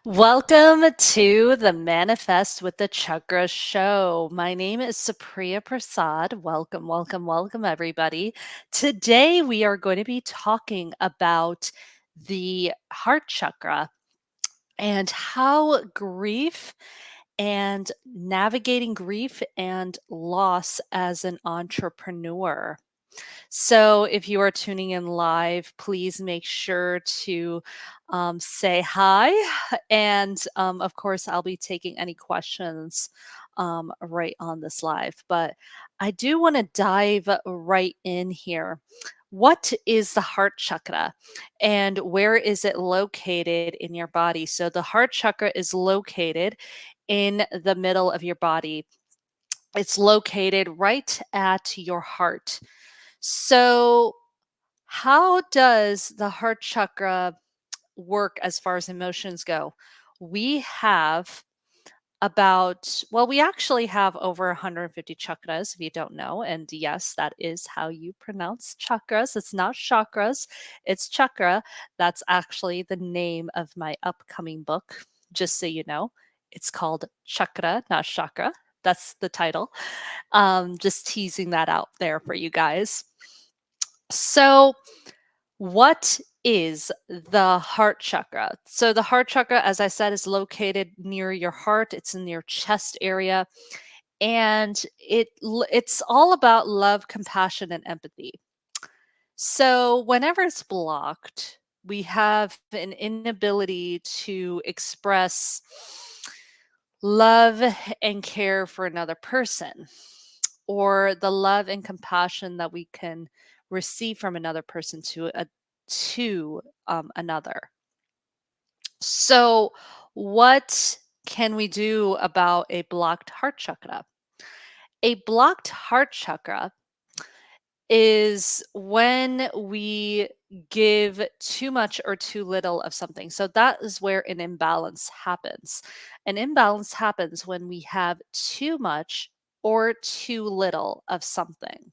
Welcome to the Manifest with the Chakras show. My name is Supriya Prasad. Welcome, welcome, welcome, everybody. Today, we are going to be talking about the heart chakra and how grief and navigating grief and loss as an entrepreneur. So, if you are tuning in live, please make sure to say hi. And of course, I'll be taking any questions right on this live. But I do want to dive right in here. What is the heart chakra and where is it located in your body? So, the heart chakra is located in the middle of your body. It's located right at your heart. So, how does the heart chakra work as far as emotions go? We have we actually have over 150 chakras, if you don't know. And yes, that is how you pronounce chakras. It's not chakras, it's chakra. That's actually the name of my upcoming book, just so you know. It's called Chakra, not chakra. That's the title. Just teasing that out there for you guys. So, what is the heart chakra? So, the heart chakra, as I said, is located near your heart. It's in your chest area, and it's all about love, compassion, and empathy. So, whenever it's blocked, we have an inability to express love and care for another person, or the love and compassion that we can receive from another person to another. So, what can we do about a blocked heart chakra? A blocked heart chakra is when we give too much or too little of something. So that is where an imbalance happens. An imbalance happens when we have too much or too little of something.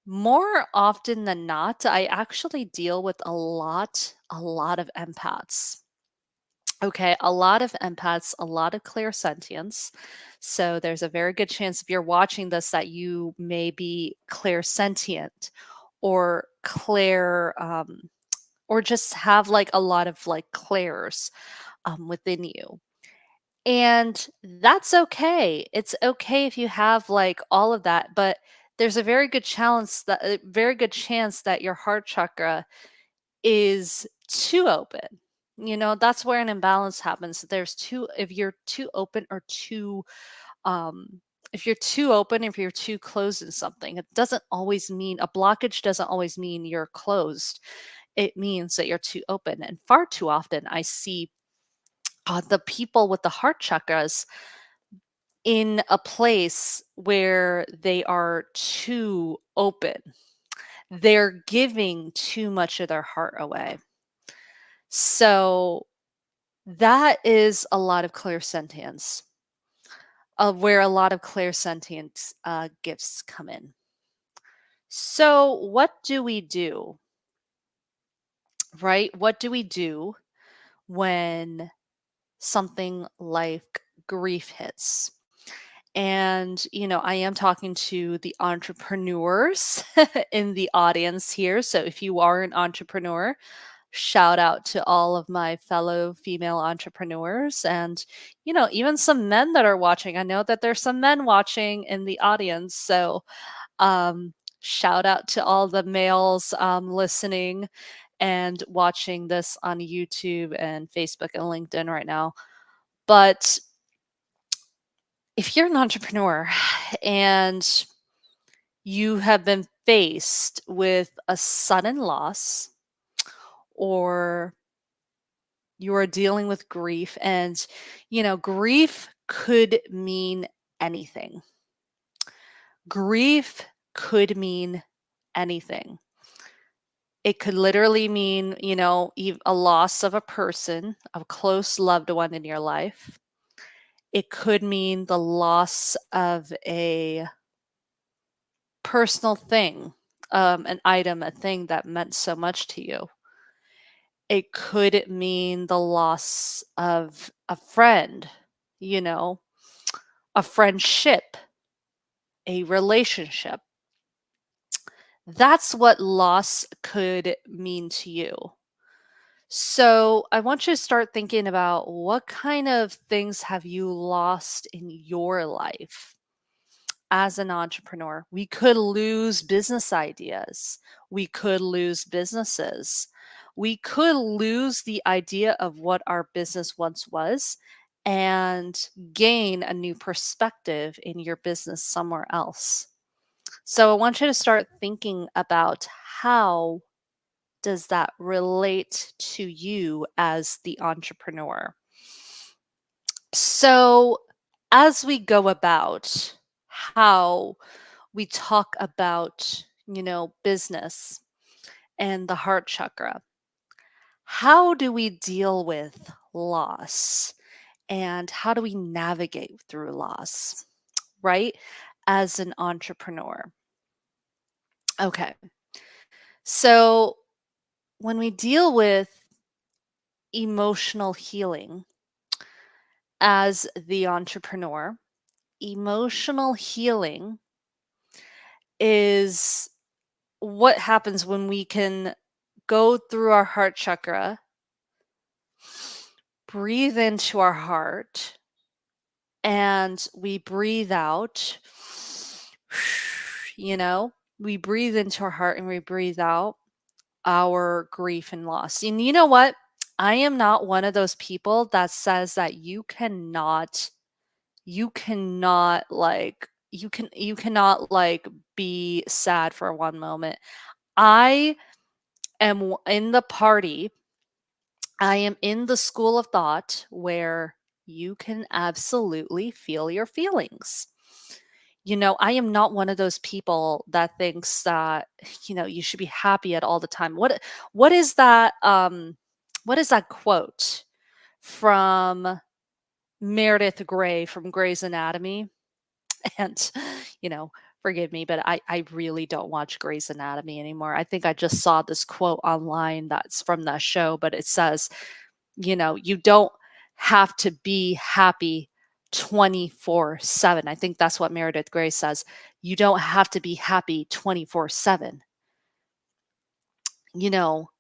More often than not, I actually deal with a lot of empaths. Okay, a lot of empaths, a lot of clairsentience. So there's a very good chance if you're watching this that you may be clairsentient or or just have like a lot of like clairs within you. And that's okay. It's okay if you have like all of that, but there's a very good chance that your heart chakra is too open. That's where an imbalance happens. There's too if you're too open or too if you're too open, if you're too closed in something, it doesn't always mean a blockage doesn't always mean you're closed. It means that you're too open. And far too often I see the people with the heart chakras in a place where they are too open. They're giving too much of their heart away. So that is a lot of clairsentience, where a lot of clairsentience gifts come in. So, what do we do, right? What do we do when something like grief hits? And, I am talking to the entrepreneurs in the audience here. So, if you are an entrepreneur, shout out to all of my fellow female entrepreneurs and even some men that are watching. I know that there's some men watching in the audience, so shout out to all the males listening and watching this on YouTube and Facebook and LinkedIn right now. But if you're an entrepreneur and you have been faced with a sudden loss, or you are dealing with grief, and grief could mean anything. Grief could mean anything. It could literally mean, a loss of a person, a close loved one in your life. It could mean the loss of a personal thing, an item, a thing that meant so much to you. It could mean the loss of a friend, you know, a friendship, a relationship. That's what loss could mean to you. So I want you to start thinking about what kind of things have you lost in your life as an entrepreneur. We could lose business ideas. We could lose businesses. We could lose the idea of what our business once was and gain a new perspective in your business somewhere else. So I want you to start thinking about how does that relate to you as the entrepreneur? So, as we go about how we talk about, business and the heart chakra, how do we deal with loss and how do we navigate through loss, right? As an entrepreneur. Okay. So, when we deal with emotional healing as the entrepreneur, emotional healing is what happens when we can go through our heart chakra, breathe into our heart, and we breathe out. You know, we breathe into our heart and we breathe out our grief and loss. And you know what? I am not one of those people that says that you cannot be sad for one moment. I in the party. I am in the school of thought where you can absolutely feel your feelings. I am not one of those people that thinks that, you should be happy at all the time. What is that what is that quote from Meredith Grey from Grey's Anatomy? And, you know, forgive me, but I really don't watch Grey's Anatomy anymore. I think I just saw this quote online that's from that show, but it says, you don't have to be happy 24/7. I think that's what Meredith Grey says. You don't have to be happy 24/7. You know,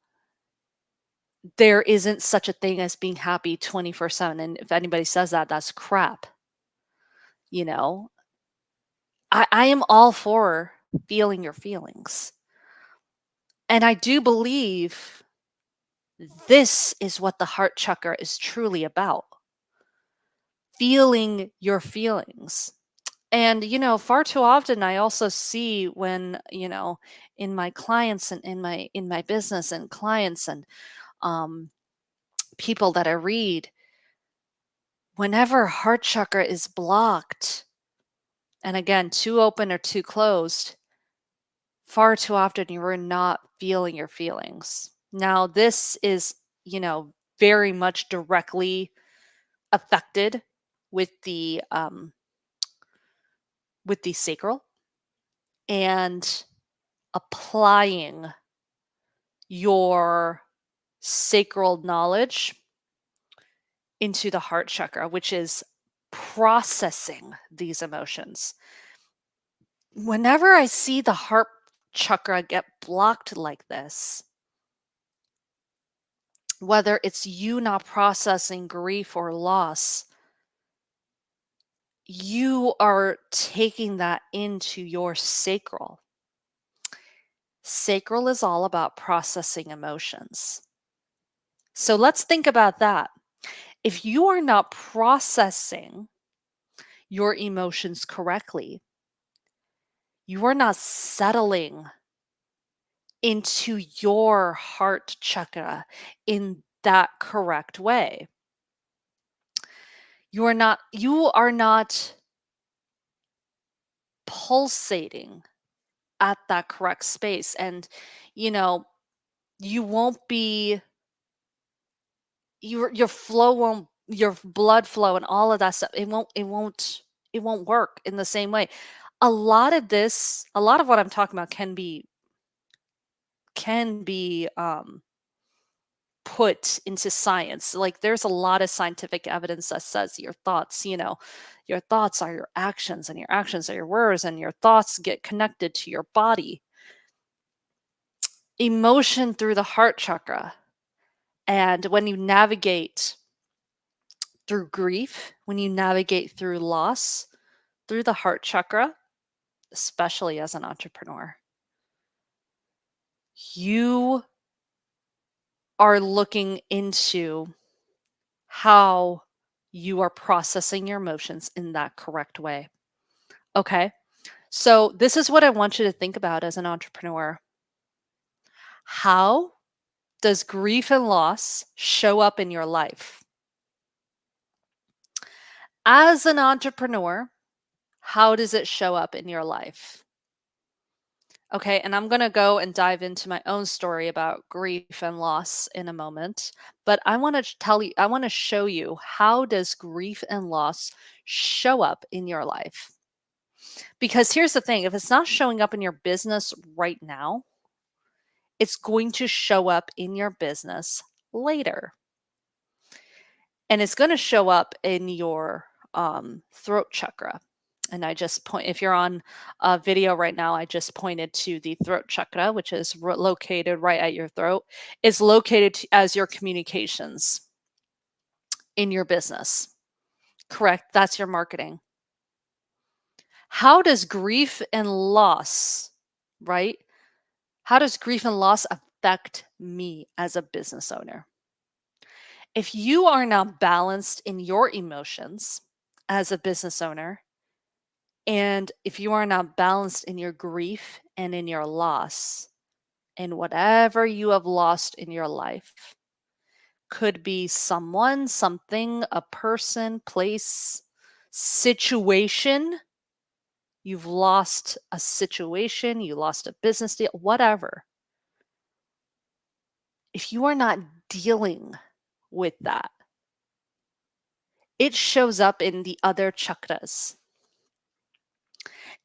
there isn't such a thing as being happy 24/7. And if anybody says that, that's crap. You know, I am all for feeling your feelings. And I do believe this is what the heart chakra is truly about, feeling your feelings. And, far too often I also see when, in my clients and in my business and clients and um, people that I read, whenever heart chakra is blocked, and again, too open or too closed, far too often you are not feeling your feelings. Now, this is, very much directly affected with the sacral and applying your sacral knowledge into the heart chakra, which is processing these emotions. Whenever I see the heart chakra get blocked like this, whether it's you not processing grief or loss, you are taking that into your sacral. Sacral is all about processing emotions. So let's think about that. If you are not processing your emotions correctly, you are not settling into your heart chakra in that correct way. You are not pulsating at that correct space, and you know you won't be your flow won't your blood flow and all of that stuff, it won't work in the same way. A lot of what I'm talking about can be put put into science. Like there's a lot of scientific evidence that says your thoughts, your thoughts are your actions and your actions are your words and your thoughts get connected to your body. Emotion through the heart chakra. And when you navigate through grief, when you navigate through loss, through the heart chakra, especially as an entrepreneur, you are looking into how you are processing your emotions in that correct way. Okay. So, this is what I want you to think about as an entrepreneur. How does grief and loss show up in your life? As an entrepreneur, how does it show up in your life? Okay, and I'm going to go and dive into my own story about grief and loss in a moment, but I want to tell you, I want to show you how does grief and loss show up in your life? Because here's the thing, if it's not showing up in your business right now, it's going to show up in your business later. And it's going to show up in your throat chakra. And I just point, if you're on a video right now, I just pointed to the throat chakra, which is located right at your throat. It's located as your communications in your business. Correct. That's your marketing. How does grief and loss, right? How does grief and loss affect me as a business owner? If you are not balanced in your emotions as a business owner, and if you are not balanced in your grief and in your loss, and whatever you have lost in your life, could be someone, something, a person, place, situation. You've lost a situation, you lost a business deal, whatever. If you are not dealing with that, it shows up in the other chakras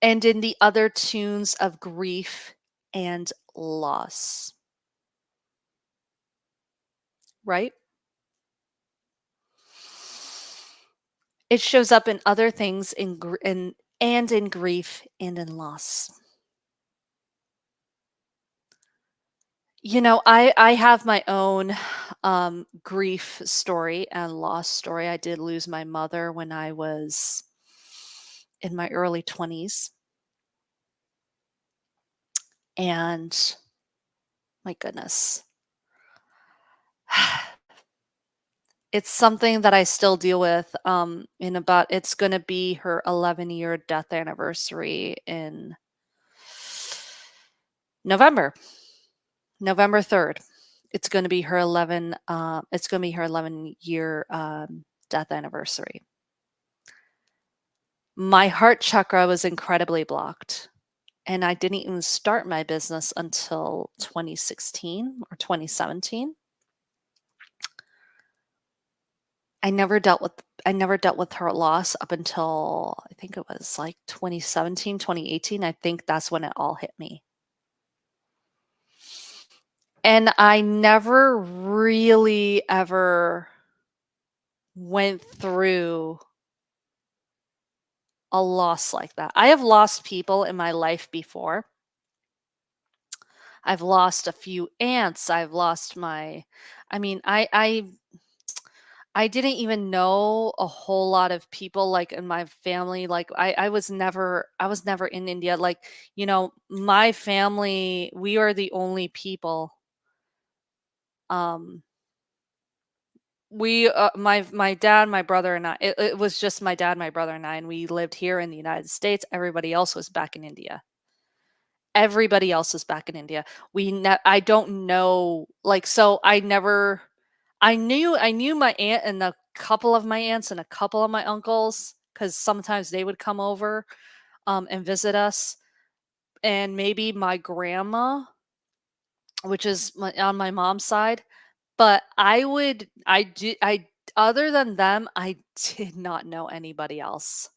and in the other tunes of grief and loss, right? It shows up in other things and in grief and in loss. I have my own grief story and loss story. I did lose my mother when I was in my early 20s. And my goodness, it's something that I still deal with. It's going to be her 11-year death anniversary in November, November 3rd. It's going to be her 11-year death anniversary. My heart chakra was incredibly blocked, and I didn't even start my business until 2016 or 2017. I never dealt with her loss up until I think it was like 2017, 2018. I think that's when it all hit me. And I never really ever went through a loss like that. I have lost people in my life before. I've lost a few aunts. I've lost I mean, I didn't even know a whole lot of people like in my family. Like I was never in India. Like, my family, we are the only people. Um, my dad, my brother and I, it was just my dad, my brother and I, and we lived here in the United States. Everybody else was back in India. Everybody else is back in India. I don't know, like, so I knew my aunt and a couple of my aunts and a couple of my uncles because sometimes they would come over and visit us, and maybe my grandma, which is on my mom's side. But I other than them, I did not know anybody else.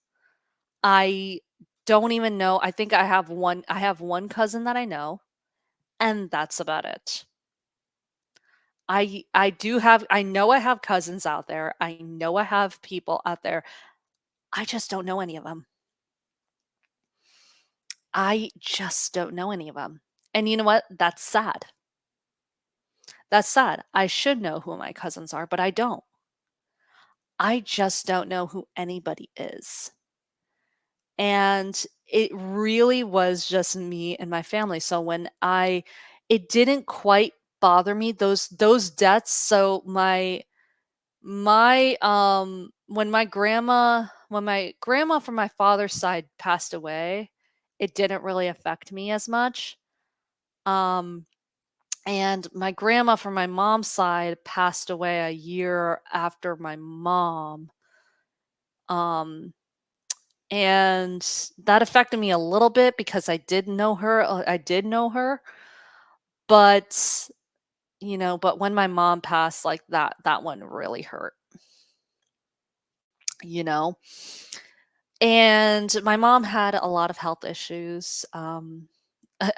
I don't even know. I think I have one cousin that I know, and that's about it. I know I have cousins out there. I know I have people out there. I just don't know any of them. I just don't know any of them. And you know what? That's sad. That's sad. I should know who my cousins are, but I don't. I just don't know who anybody is. And it really was just me and my family. So when I it didn't quite bother me, those deaths. So when my grandma from my father's side passed away, it didn't really affect me as much. Um and my grandma from my mom's side passed away a year after my mom. Um and that affected me a little bit because I did know her, but but when my mom passed, like, that one really hurt, you know? And my mom had a lot of health issues.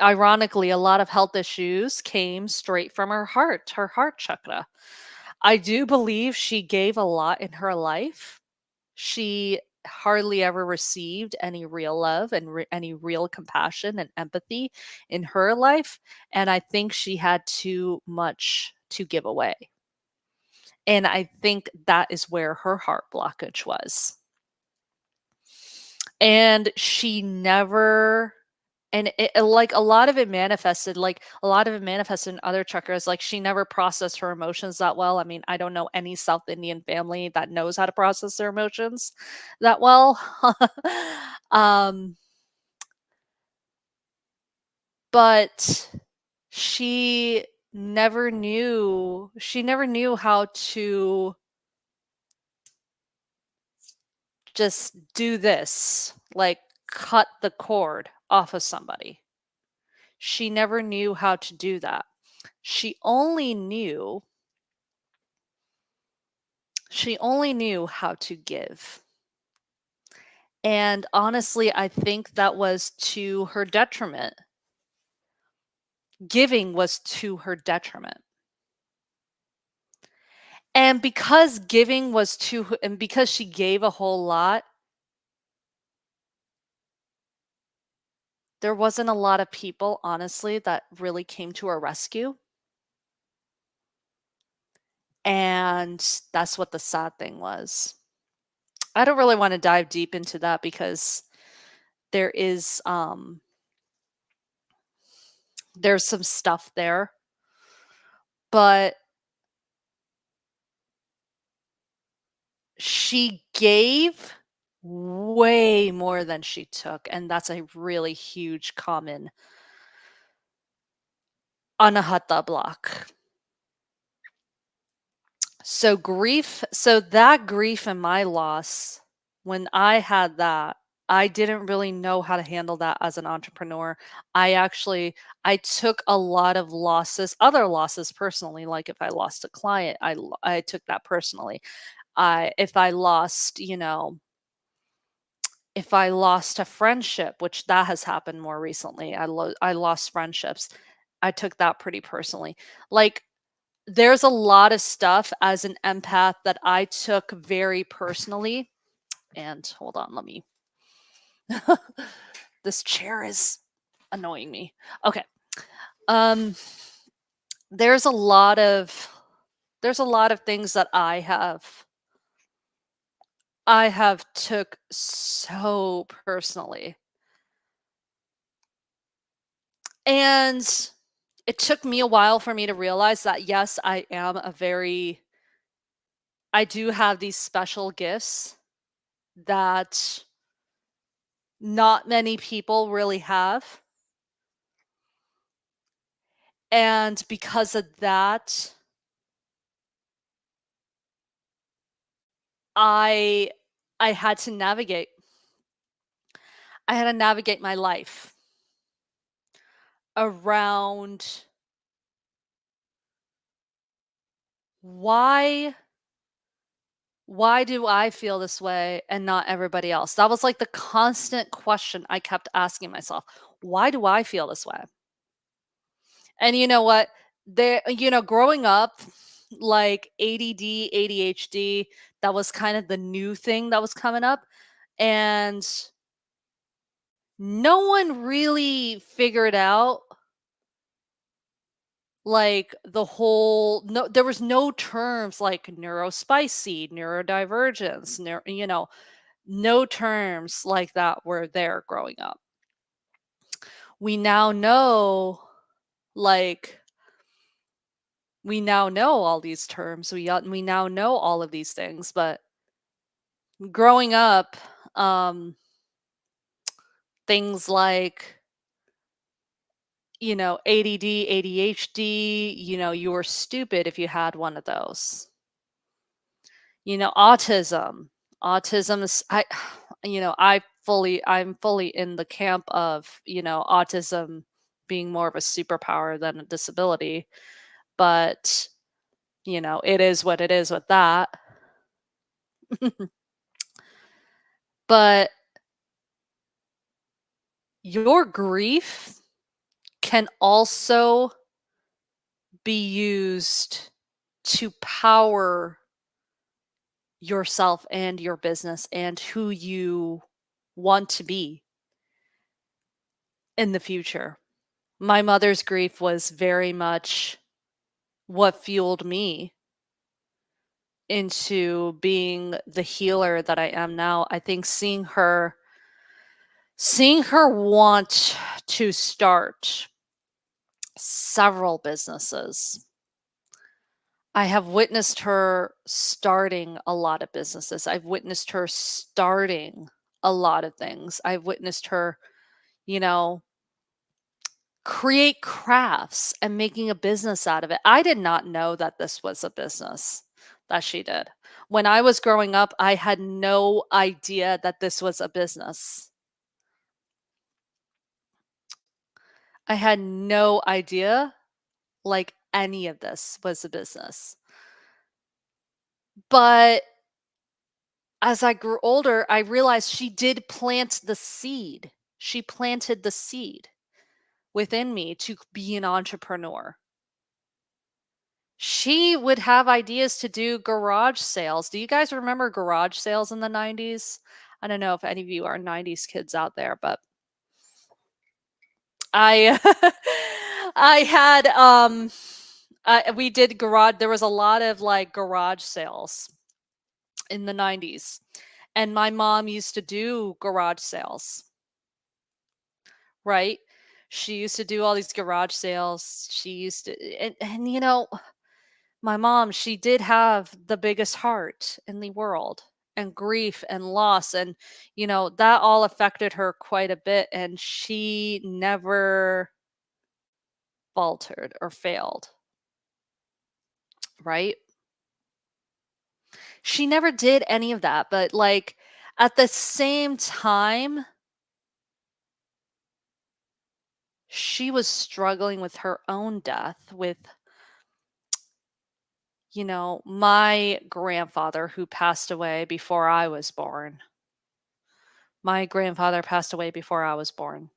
Ironically, a lot of health issues came straight from her heart chakra. I do believe she gave a lot in her life. She hardly ever received any real love and any real compassion and empathy in her life. And I think she had too much to give away. And I think that is where her heart blockage was. And she never and like, a lot of it manifested in other chakras, like, she never processed her emotions that well. I mean, I don't know any South Indian family that knows how to process their emotions that well. Um, but she never knew how to just do this, like, cut the cord off of somebody. She never knew how to do that. She only knew she only knew how to give. And honestly, I think that was to her detriment. Giving was to her detriment. And because she gave a whole lot, there wasn't a lot of people, honestly, that really came to her rescue. And that's what the sad thing was. I don't really want to dive deep into that because there is there's some stuff there, but she gave way more than she took, and that's a really huge common Anahata block. So that grief and my loss, when I had that, I didn't really know how to handle that as an entrepreneur. I took a lot of losses, other losses personally, like if I lost a client, I took that personally. I if I lost, if I lost a friendship, which that has happened more recently, I lost friendships. I took that pretty personally. Like, there's a lot of stuff as an empath that I took very personally. And hold on, let me this chair is annoying me. Okay. Um there's a lot of things that I have took so personally. And it took me a while for me to realize that yes, I do have these special gifts that not many people really have. And because of that, I I had to navigate. I had to navigate my life around why why do I feel this way and not everybody else? That was like the constant question I kept asking myself. Why do I feel this way? And you know what? growing up, like ADD, ADHD, that was kind of the new thing that was coming up. And no one really figured out like the whole no there was no terms like neurospicy, neurodivergence, no terms like that were there growing up. We now know like we now know all these terms. We now know all of these things, but growing up, um things like ADD, ADHD, you were stupid if you had one of those. Autism. Autism is I'm fully in the camp of, autism being more of a superpower than a disability, but it is what it is with that. But your grief can also be used to power yourself and your business and who you want to be in the future. My mother's grief was very much what fueled me into being the healer that I am now. I think seeing her want to start several businesses. I have witnessed her starting a lot of businesses. I've witnessed her starting a lot of things. I've witnessed her, you know, create crafts and making a business out of it. I did not know that this was a business that she did. When I was growing up, I had no idea that this was a business. I had no idea like any of this was a business. But as I grew older, I realized she did plant the seed. She planted the seed within me to be an entrepreneur. She would have ideas to do garage sales. Do you guys remember garage sales in the 90s? I don't know if any of you are 90s kids out there, but I I had we did garage there was a lot of like garage sales in the 90s. And my mom used to do garage sales, right? She used to do all these garage sales. She used to and my mom, she did have the biggest heart in the world, and grief and loss, and that all affected her quite a bit, and she never faltered or failed, right? She never did any of that, but like at the same time, she was struggling with her own death with my grandfather who passed away before I was born. My grandfather passed away before I was born.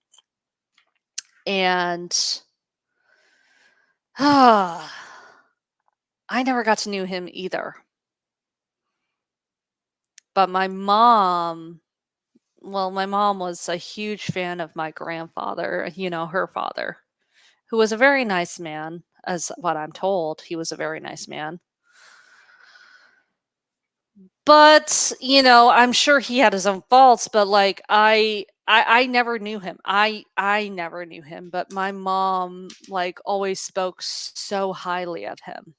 And I never got to know him either. But my mom was a huge fan of my grandfather, her father, who was a very nice man, as what I'm told. He was a very nice man. But, I'm sure he had his own faults, but like I never knew him. I never knew him, but my mom like always spoke so highly of him.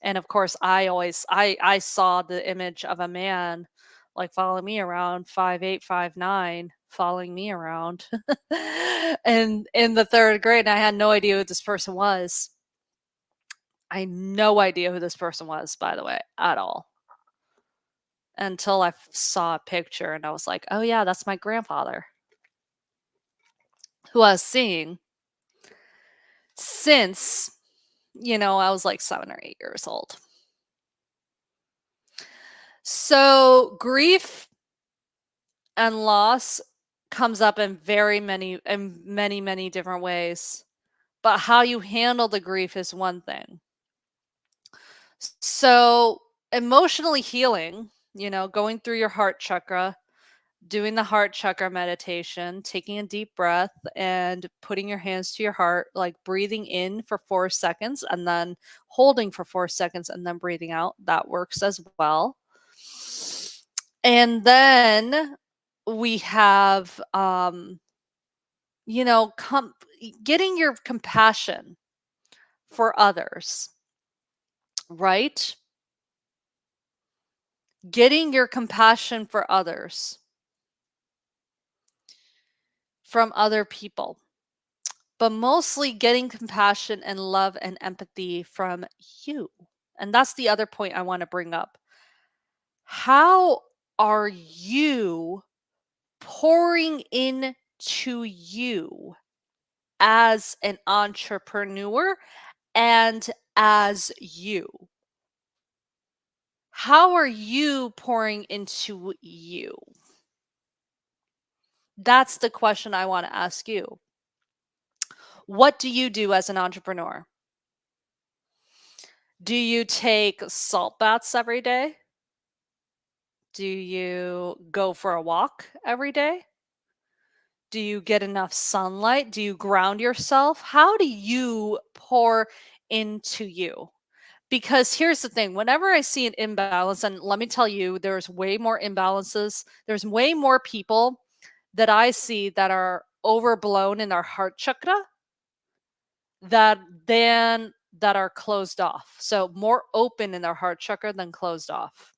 And of course, I saw the image of a man like following me around 5'8", 5'9", following me around. And in the 3rd grade, and I had no idea who this person was. I had no idea who this person was, by the way, at all. Until I saw a picture and I was like, "Oh yeah, that's my grandfather." Who I was seeing since, I was like 7 or 8 years old. So, grief and loss comes up in many, many different ways. but how you handle the grief is one thing. So, emotionally healing, going through your heart chakra, doing the heart chakra meditation, taking a deep breath and putting your hands to your heart, like breathing in for 4 seconds and then holding for 4 seconds and then breathing out. That works as well. And then we have, you know, com- getting your compassion for others, right? Getting your compassion for others from other people, but mostly getting compassion and love and empathy from you. And that's the other point I want to bring up. How are you pouring into you as an entrepreneur and as you? How are you pouring into you? That's the question I want to ask you. What do you do as an entrepreneur? Do you take salt baths every day? Do you go for a walk every day? Do you get enough sunlight? Do you ground yourself? How do you pour into you? Because here's the thing, whenever I see an imbalance, and let me tell you, there's way more imbalances, there's way more people that I see that are overblown in their heart chakra that than that are closed off. So more open in their heart chakra than closed off.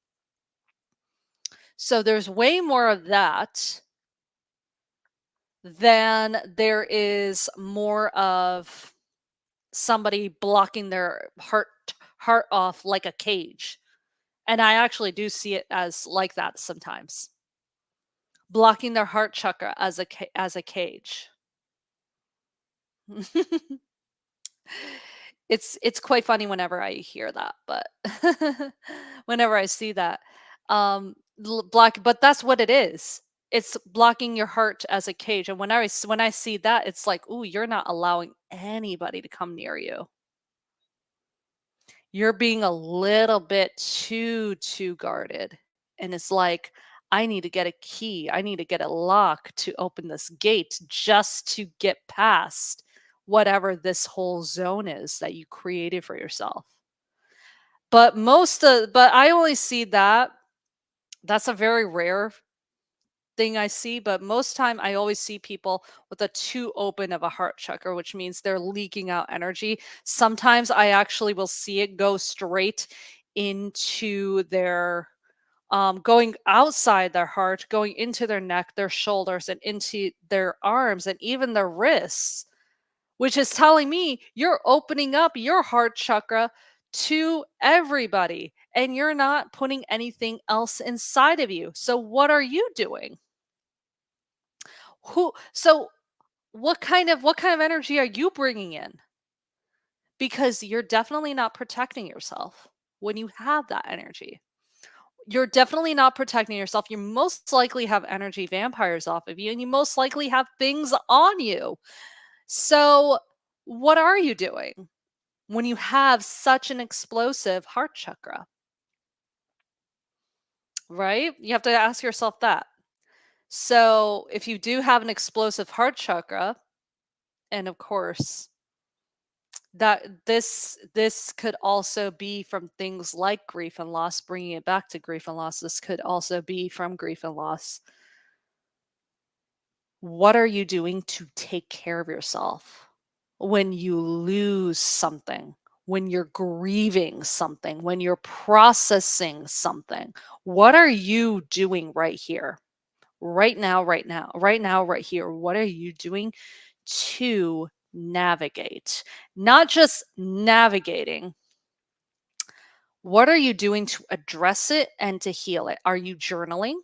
So there's way more of that than there is more of somebody blocking their heart off like a cage. And I actually do see it as like that sometimes. Blocking their heart chakra as as a cage. It's quite funny whenever I hear that, but whenever I see that, block. But that's what it is. It's blocking your heart as a cage, and when I see that, it's like, ooh, you're not allowing anybody to come near you. You're being a little bit too guarded, and it's like, I need to get a key. I need to get a lock to open this gate just to get past whatever this whole zone is that you created for yourself. But I only see that. That's a very rare thing I see, but most time I always see people with a too open of a heart chakra, which means they're leaking out energy. Sometimes I actually will see it go straight into their going outside their heart, going into their neck, their shoulders, and into their arms and even their wrists, which is telling me you're opening up your heart chakra to everybody and you're not putting anything else inside of you. So what are you doing? So what kind of energy are you bringing in? Because you're definitely not protecting yourself when you have that energy. You're definitely not protecting yourself. You most likely have energy vampires off of you and you most likely have things on you. So what are you doing when you have such an explosive heart chakra? Right? You have to ask yourself that. So if you do have an explosive heart chakra, and of course that this could also be from things like grief and loss, bringing it back to grief and loss, this could also be from grief and loss. What are you doing to take care of yourself when you lose something, when you're grieving something, when you're processing something? What are you doing right here, right now, right now, right now, right here? What are you doing to navigate? Not just navigating. What are you doing to address it and to heal it? Are you journaling?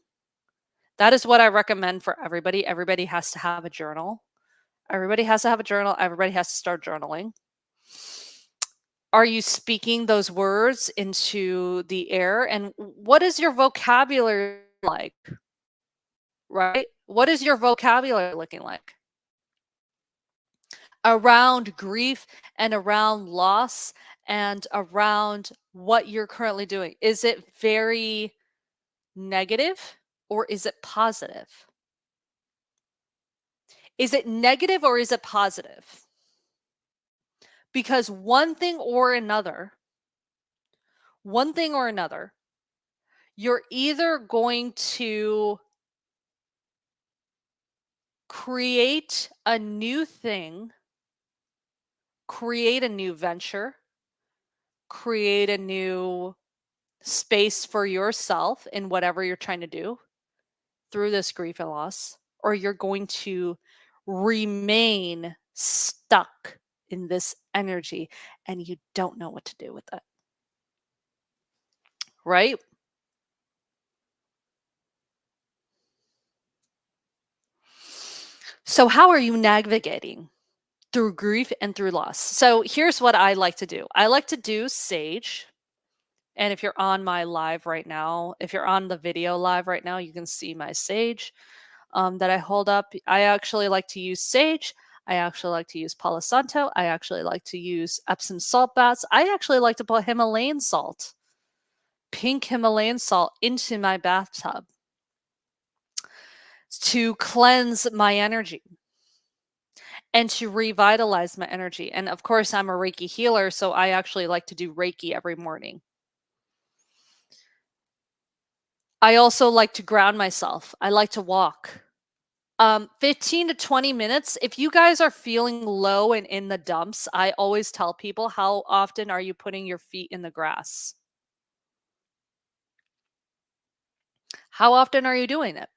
That is what I recommend for everybody. Everybody has to have a journal. Everybody has to have a journal. Everybody has to start journaling. Are you speaking those words into the air? And what is your vocabulary like? Right? What is your vocabulary looking like? around grief and around loss and around what you're currently doing? Is it very negative or is it positive? Is it negative or is it positive? Because one thing or another, you're either going to create a new thing, create a new venture, create a new space for yourself in whatever you're trying to do through this grief and loss, or you're going to remain stuck in this energy and you don't know what to do with it, right? So, how are you navigating through grief and through loss? So, here's what I like to do I like to do sage. And if you're on my live right now, if you're on the video live right now, you can see my sage that I hold up. I actually like to use sage. I actually like to use Palo Santo. I actually like to use Epsom salt baths. I actually like to put Himalayan salt, pink Himalayan salt, into my bathtub to cleanse my energy and to revitalize my energy. And of course, I'm a Reiki healer, so I actually like to do Reiki every morning. I also like to ground myself. I like to walk. 15 to 20 minutes. If you guys are feeling low and in the dumps, I always tell people, how often are you putting your feet in the grass? How often are you doing it?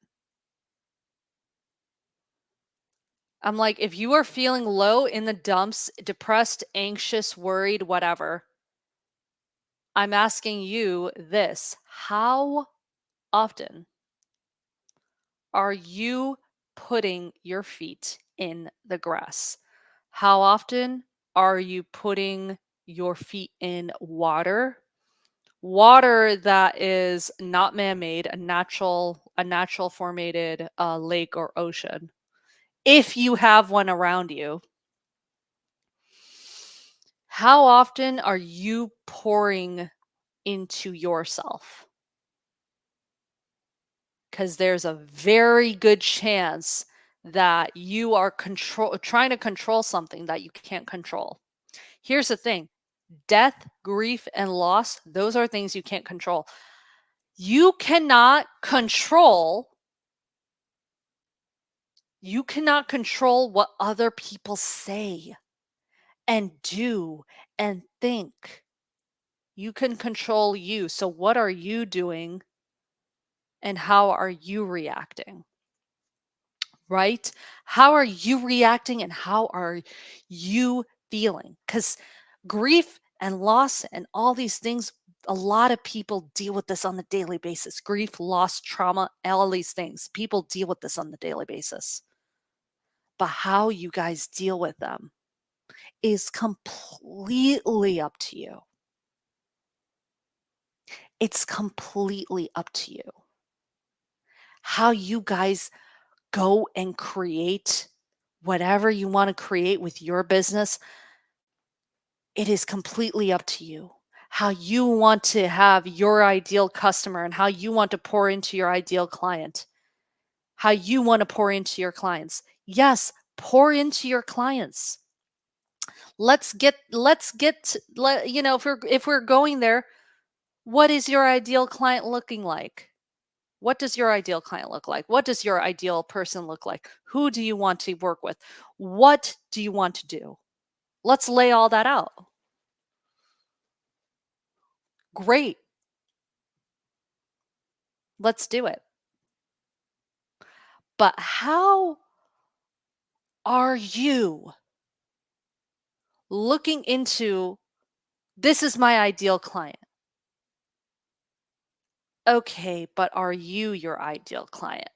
I'm like, if you are feeling low in the dumps, depressed, anxious, worried, whatever, I'm asking you this: how often are you putting your feet in the grass? How often are you putting your feet in water? Water that is not man-made, a natural formated lake or ocean. If you have one around you, how often are you pouring into yourself? Because there's a very good chance that you are trying to control something that you can't control. Here's the thing: death, grief, and loss, those are things you can't control. You cannot control you cannot control what other people say and do and think. You can control you. So what are you doing and how are you reacting? Right? How are you reacting and how are you feeling? Cuz grief and loss and all these things, a lot of people deal with this on the daily basis. Grief, loss, trauma, all these things. People deal with this on the daily basis. But how you guys deal with them is completely up to you. It's completely up to you. How you guys go and create whatever you want to create with your business, it is completely up to you. How you want to have your ideal customer and how you want to pour into your ideal client, how you want to pour into your clients. Yes, pour into your clients. If we're going there, what is your ideal client looking like? What does your ideal client look like? What does your ideal person look like? Who do you want to work with? What do you want to do? Let's lay all that out. Great. Let's do it. But how are you looking into this is my ideal client? Okay, but are you your ideal client?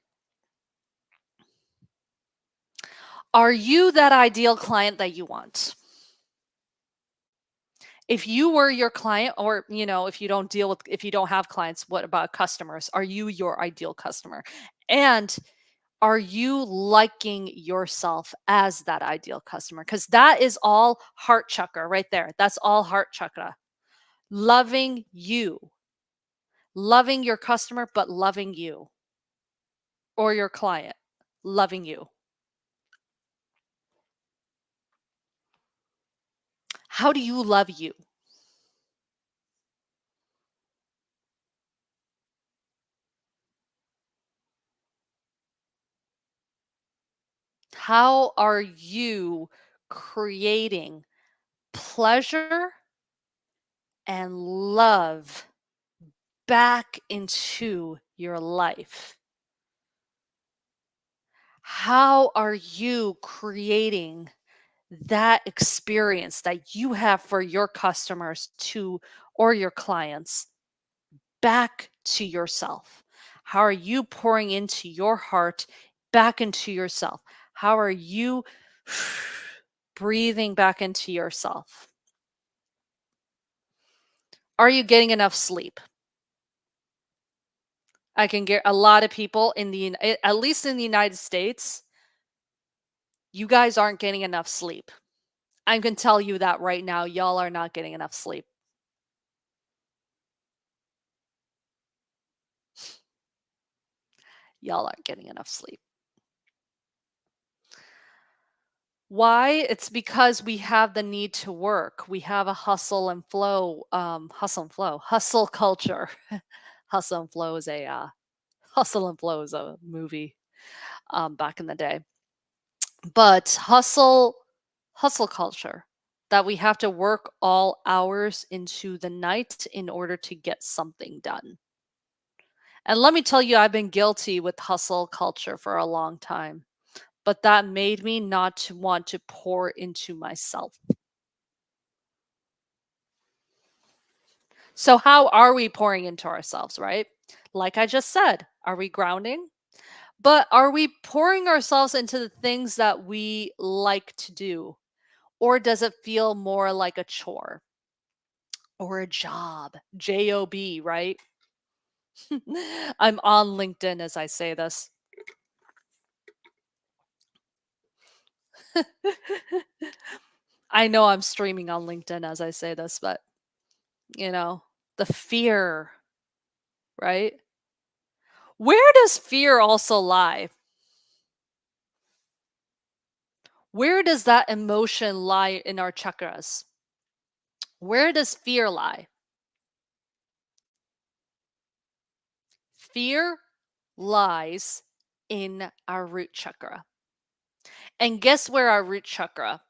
Are you that ideal client that you want? If you were your client, or if you don't have clients, what about customers? Are you your ideal customer? And Are you liking yourself as that ideal customer? Because that is all heart chakra right there. That's all heart chakra. Loving you, loving your customer, but loving you or your client, loving you. How do you love you? How are you creating pleasure and love back into your life? How are you creating that experience that you have for your customers to or your clients back to yourself? How are you pouring into your heart back into yourself? How are you breathing back into yourself? Are you getting enough sleep? I can get a lot of people in at least in the United States, you guys aren't getting enough sleep. I can tell you that right now, y'all are not getting enough sleep. Y'all aren't getting enough sleep. Why? It's because we have the need to work. We have a hustle culture. Hustle and flow is a hustle and flow is a movie back in the day. But hustle culture that we have to work all hours into the night in order to get something done. And let me tell you, I've been guilty with hustle culture for a long time, but that made me not to want to pour into myself. So, how are we pouring into ourselves, right? Like I just said, are we grounding? But are we pouring ourselves into the things that we like to do? Or does it feel more like a chore or a job? Job, right? I'm on LinkedIn as I say this. I know I'm streaming on LinkedIn as I say this, but you know, the fear, right? Where does fear also lie? Where does that emotion lie in our chakras? Where does fear lie? Fear lies in our root chakra. And guess where our root chakra,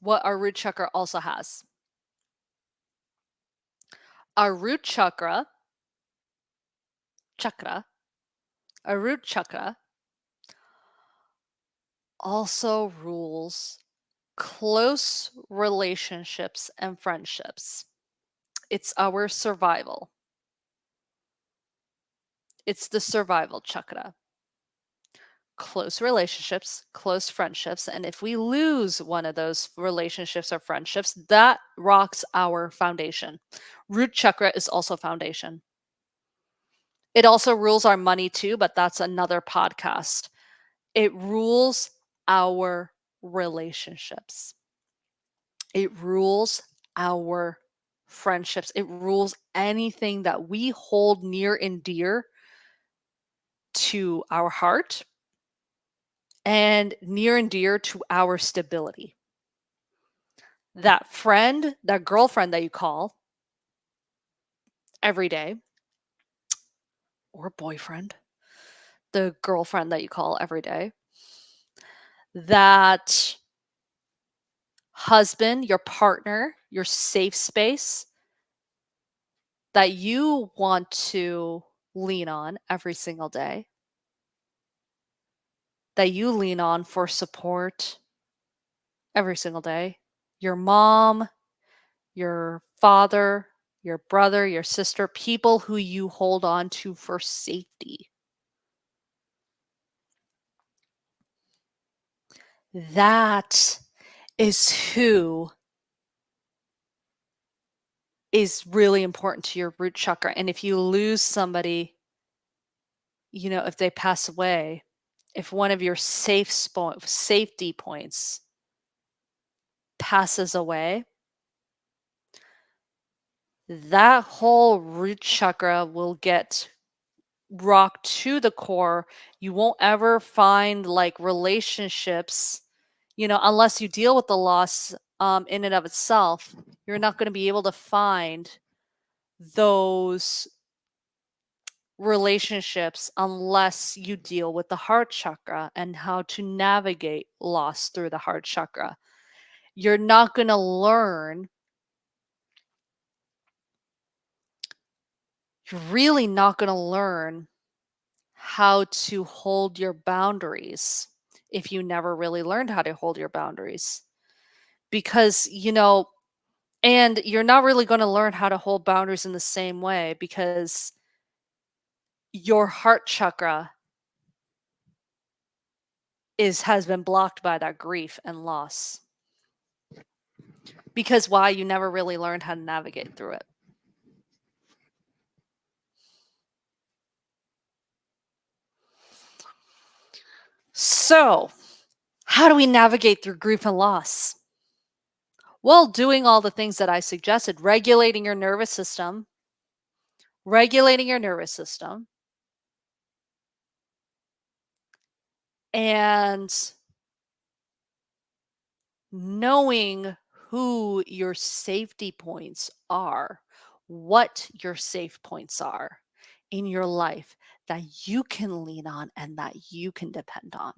what our root chakra also has? Our root chakra, our root chakra also rules close relationships and friendships. It's our survival. It's the survival chakra. Close relationships, close friendships. And if we lose one of those relationships or friendships, that rocks our foundation. Root chakra is also foundation. It also rules our money too, but that's another podcast. It rules our relationships. It rules our friendships. It rules anything that we hold near and dear to our heart and near and dear to our stability. That friend, that girlfriend that you call every day, or boyfriend, the girlfriend that you call every day, that husband, your partner, your safe space that you want to lean on every single day, that you lean on for support every single day. Your mom, your father, your brother, your sister, people who you hold on to for safety. That is who is really important to your root chakra. And if you lose somebody, if they pass away, if one of your safety points passes away, that whole root chakra will get rocked to the core. You won't ever find like relationships, unless you deal with the loss in and of itself. You're not going to be able to find those relationships unless you deal with the heart chakra and how to navigate loss through the heart chakra. You're not going to learn, you're really not going to learn how to hold your boundaries if you never really learned how to hold your boundaries. Because, and you're not really going to learn how to hold boundaries in the same way because your heart chakra has been blocked by that grief and loss. Because why? You never really learned how to navigate through it. So, how do we navigate through grief and loss? Well, doing all the things that I suggested, regulating your nervous system, and knowing who your safety points are, what your safe points are in your life that you can lean on and that you can depend on.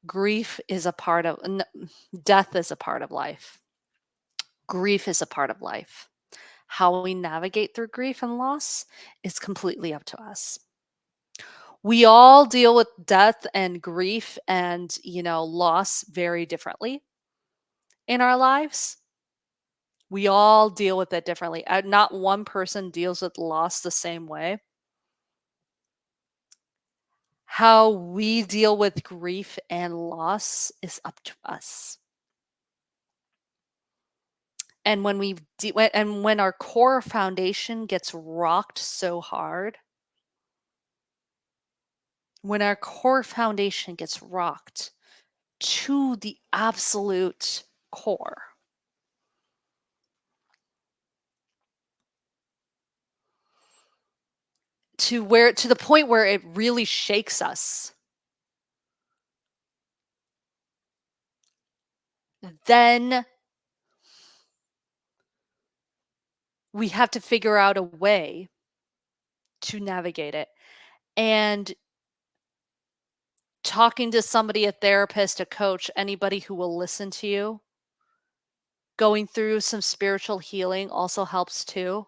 Grief is a part of, death is a part of life. Grief is a part of life. How we navigate through grief and loss is completely up to us. We all deal with death and grief and, loss very differently in our lives. We all deal with it differently. Not one person deals with loss the same way. How we deal with grief and loss is up to us. And when our core foundation gets rocked so hard, when our core foundation gets rocked to the absolute core, to the point where it really shakes us, then we have to figure out a way to navigate it. And talking to somebody, a therapist, a coach, anybody who will listen to you, going through some spiritual healing also helps too.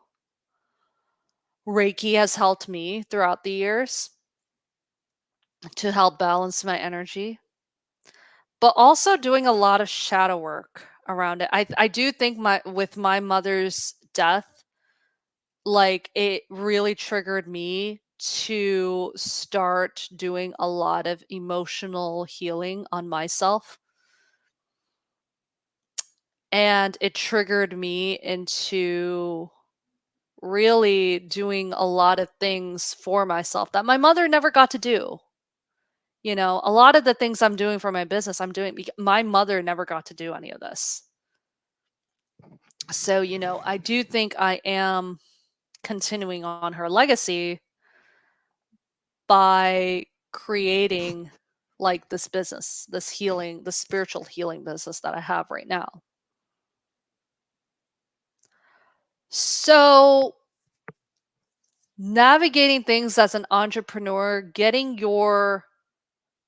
Reiki has helped me throughout the years to help balance my energy, but also doing a lot of shadow work around it. I do think with my mother's death, like it really triggered me to start doing a lot of emotional healing on myself. And it triggered me into really doing a lot of things for myself that my mother never got to do. A lot of the things I'm doing for my business, my mother never got to do any of this. So, I do think I am continuing on her legacy by creating like this business, this healing, the spiritual healing business that I have right now. So, navigating things as an entrepreneur,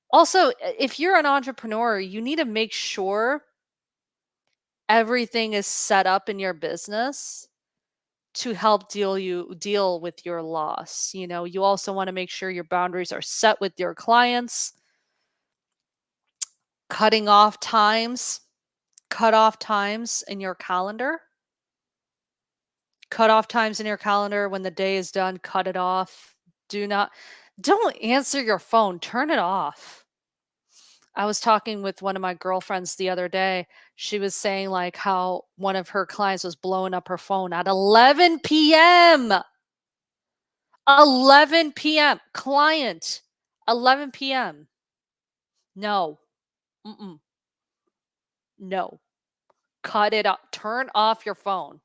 also, if you're an entrepreneur, you need to make sure everything is set up in your business to help deal with your loss. You also want to make sure your boundaries are set with your clients, cutting off times, cut off times in your calendar. Cut off times in your calendar when the day is done, cut it off. Don't answer your phone, turn it off. I was talking with one of my girlfriends the other day. She was saying like how one of her clients was blowing up her phone at 11 p.m. 11 PM. Client, 11 PM. No. Mm-mm. No. Cut it up. Turn off your phone.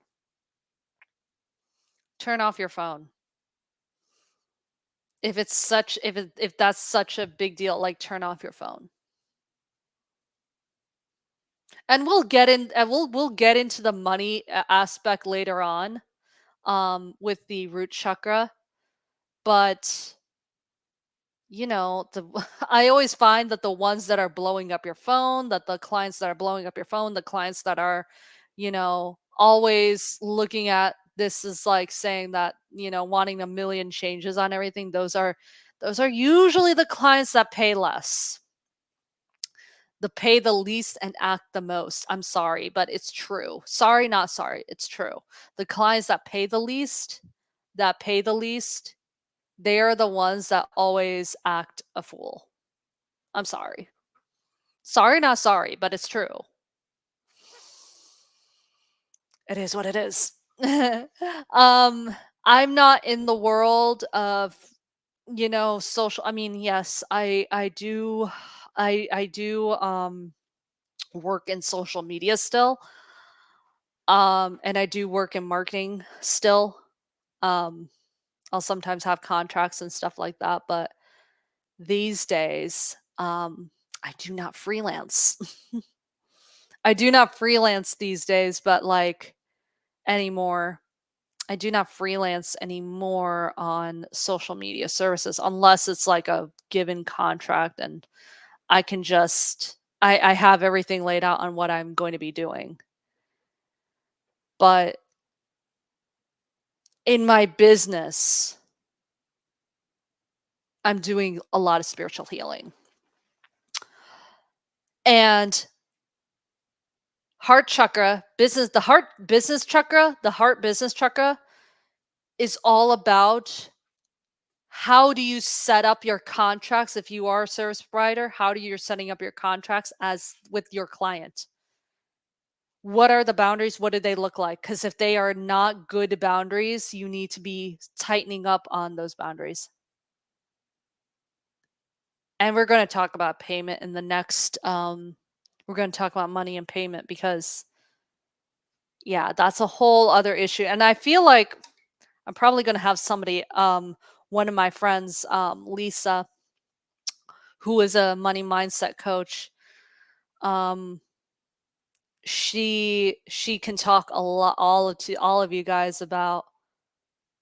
Turn off your phone. If that's such a big deal, like, turn off your phone. And we'll get into the money aspect later on, with the root chakra, but the I always find that the ones that are blowing up your phone, that the clients that are blowing up your phone, the clients that are, always looking at this is like saying that, wanting a million changes on everything, those are usually the clients that pay less. The pay the least and act the most. I'm sorry, but it's true. Sorry, not sorry. It's true. The clients that pay the least, they are the ones that always act a fool. I'm sorry. Sorry, not sorry, but it's true. It is what it is. um, I'm not in the world of, social. I mean, yes, I do I do work in social media still. And I do work in marketing still. Um, I'll sometimes have contracts and stuff like that, but these days, I do not freelance. I do not freelance these days, but like anymore. I do not freelance anymore on social media services unless it's like a given contract and I have everything laid out on what I'm going to be doing. But in my business, I'm doing a lot of spiritual healing. And the heart business chakra is all about how do you set up your contracts if you are a service provider? How do you're setting up your contracts as with your client? What are the boundaries? What do they look like? Because if they are not good boundaries, you need to be tightening up on those boundaries. And we're going to talk about payment in the next we're going to talk about money and payment because yeah, that's a whole other issue. And I feel like I'm probably going to have somebody one of my friends Lisa, who is a money mindset coach. um she can talk a lot all of you guys about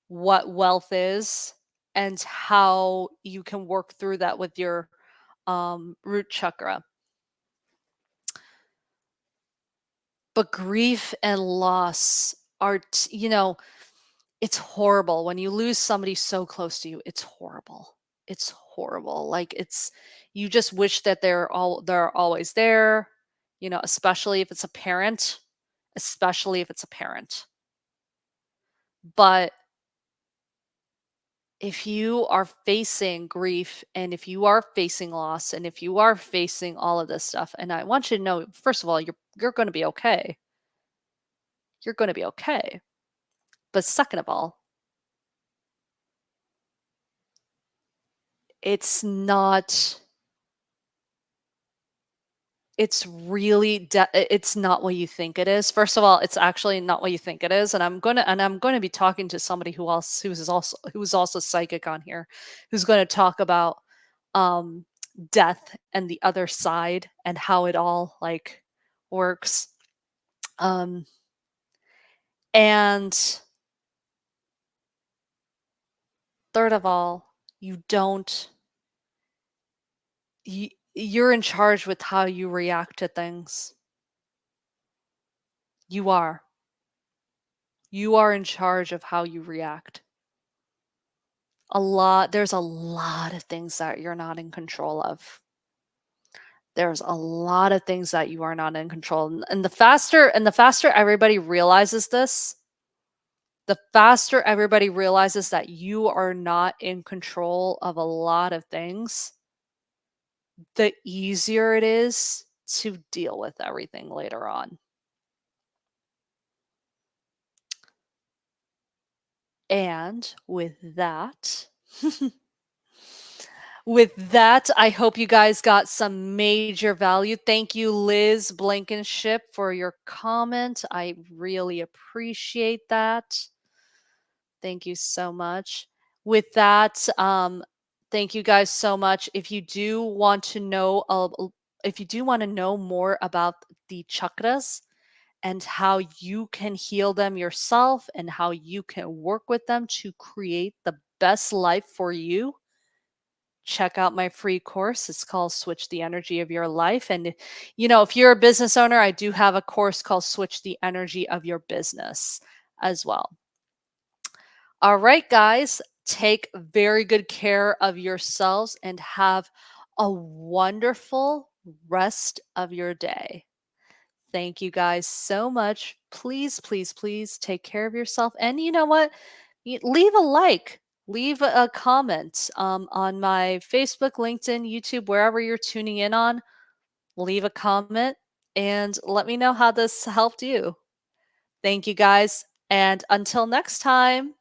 what wealth is and how you can work through that with your root chakra. But grief and loss are it's horrible when you lose somebody so close to you. It's horrible. It's horrible. Like you just wish that they're always there, especially if it's a parent, especially if it's a parent. But if you are facing grief and if you are facing loss and if you are facing all of this stuff, and I want you to know, first of all, you're going to be okay. You're going to be okay. But second of all, it's not it's really it's not what you think it is. First of all, it's actually not what you think it is, and I'm going to be talking to somebody who's also psychic on here, who's going to talk about um death and the other side and how it all like works. Um and third of all, you don't you're in charge with how you react to things. You are. You are in charge of how you react. There's a lot of things that you're not in control of. There's a lot of things that you are not in control. And the faster everybody realizes this, the faster everybody realizes that you are not in control of a lot of things, the easier it is to deal with everything later on. And with that, I hope you guys got some major value. Thank you, Liz Blankenship, for your comment. I really appreciate that. Thank you so much. With that, thank you guys so much. If you do want to know more about the chakras and how you can heal them yourself and how you can work with them to create the best life for you, check out my free course. It's called Switch the Energy of Your Life. And, if you're a business owner, I do have a course called Switch the Energy of Your Business as well. All right, guys, take very good care of yourselves and have a wonderful rest of your day. Thank you guys so much. Please, please, please take care of yourself. And you know what? Leave a like, leave a comment on my Facebook, LinkedIn, YouTube, wherever you're tuning in on. Leave a comment and let me know how this helped you. Thank you guys. And until next time.